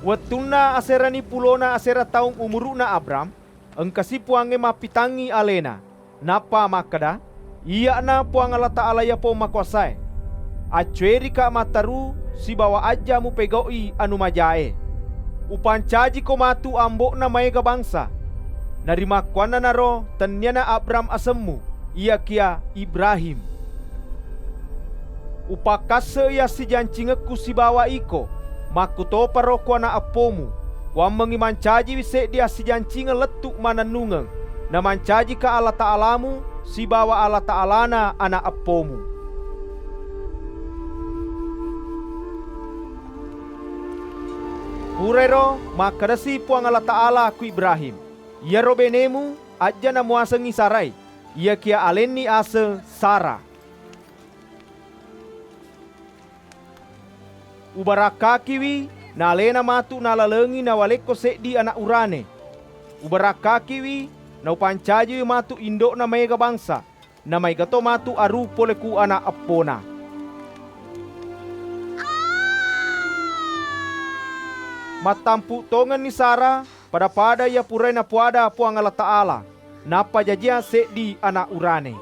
Watuna aserani pulona asera taung umuruna Abram, engkasi puange mapitangi alena. Napa makada? Iya na puang Allah Ta'ala ya po makuasai. Acueri ka mataru si bawa aja mu pegoi anu majae. Upancaji ko matu ambo na maiga bangsa. Narima kuana naro tanyana Abram asemu, iya kia Ibrahim. Upakase ya si jancingeku si bawa iko, makuto paro kuana apomu. Wang mengimancaji wise dia si jancinge letuk mananungeng. Na mancaji ka Allah Ta'alamu, si bawa Allah Ta'alana anak apomu. Hurero makarasi puang Allah Ta'ala ku Ibrahim. Ia robenemu aja na muasengi Sarai. Ia kia aleni ase Sarah. Ubaraka kiwi na alena matu na lalengi na waleko di anak urane. Ubaraka kiwi na upancaji matu indok na maiga bangsa. Na maiga to matu aru poleku anak apona. Matampu tongan ni Sarah pada ia purai na puada puang Allah Ta'ala. Napa jajia di anak urane.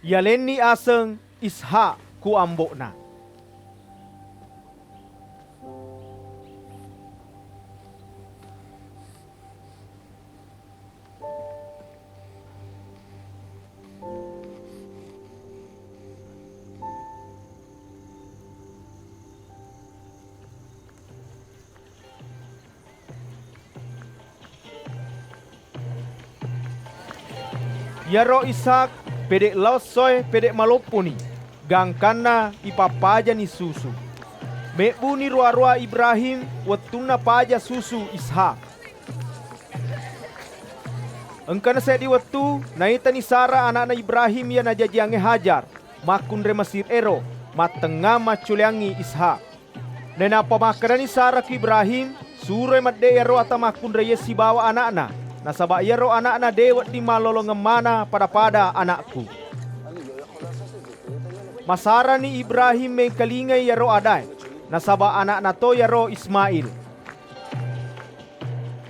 Ia leni aseng Ishak ku ambokna. Yaro Ishak pedek losoy pedek malopuni gangkana ipapaja ni susu. Mebu ni ruarua Ibrahim watuna paja susu Ishak. Engkana sedi watu naita ni Sarah anak Ibrahim ya najajiange Hajar makun remasir ero matenga maculiangi Ishak. Nena apa makarani Sarah ki Ibrahim sure madde ero ata makun reyesi bawa anakna. Nasaba yaro anak-anak dewat di malolo ngemana pada anakku. Masara ni Ibrahim mengkalingay yaro aday. Nasaba anak to yaro Ismail.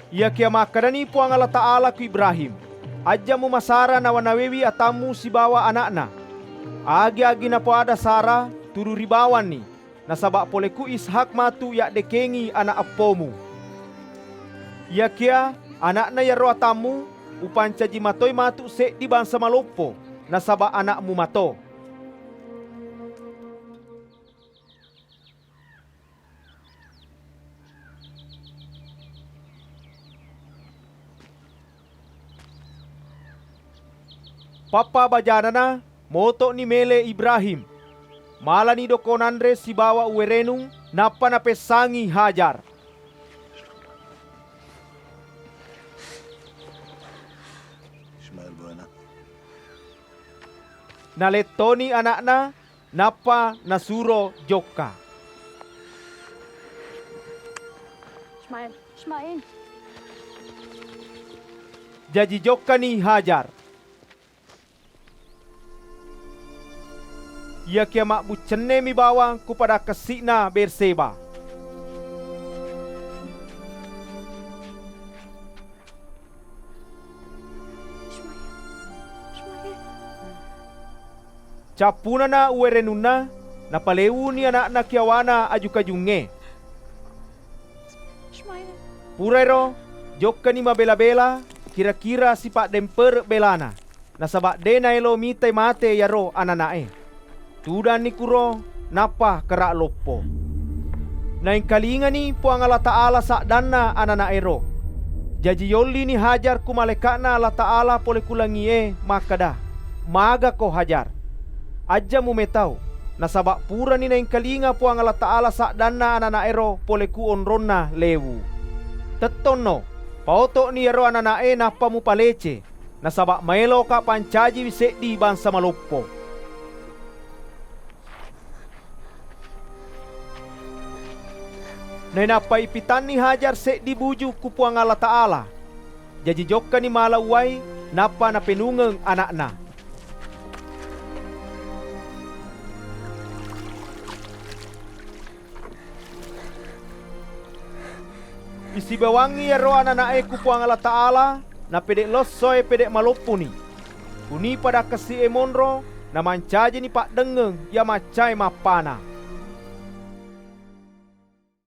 Ia kia makarani puang Allah Ta'ala ku Ibrahim. Aja mu masara na wanawewi atamu si bawa anakna. Agi-agi na po ada Sarah turu ribawan ni. Nasaba poleku Ishak matu yak dekengi anak apomu. Ia kia anak na yaro atamu upancaji matoi matu di bangsa malopo nasaba anakmu mato. Papa bajanana moto ni mele Ibrahim. Mala ni dokonandre si bawa uwerenung napa na pesangi Hajar. Naletoni anakna napa nasuro joka. Ismail. Jadi joka ni Hajar. Ia kia mak bucene mi bawang kepada kesina Berseba. Capuna na uwerenuna na paleu ni anak na kiawana ajuka junge. Purero joka ni mabela-bela kira-kira si pak demper belana. Nasabak dena elo mitai mate yaro ananae. Tudan ni kuro napa kerak lopo. Naing kalinga ni puang Allah Ta'ala sak dana ananae ro. Jaji yoli ni Hajar ku malekana Allah Ta'ala pole kulangie makada. Maga ko Hajar. Aja mu metau nasabak pura ni naing kalinga puang Allah Ta'ala sak dana anak ero pole ku onronna lewu. Tetono pauto ni ero anak napa mu palece nasabak maelo ka pancaji wise di bangsa malopo. Napa ipitan ni Hajar se di buju ku puang Allah Ta'ala. Jadi joka ni malawai napa na penungeng anakna. Isi bawangi ya ro ananae kupuang Allah Ta'ala, na pedek losoy pedek malopuni. Kuni pada kasi emonro, na mancaje ni pak dengeng ya macai mapana.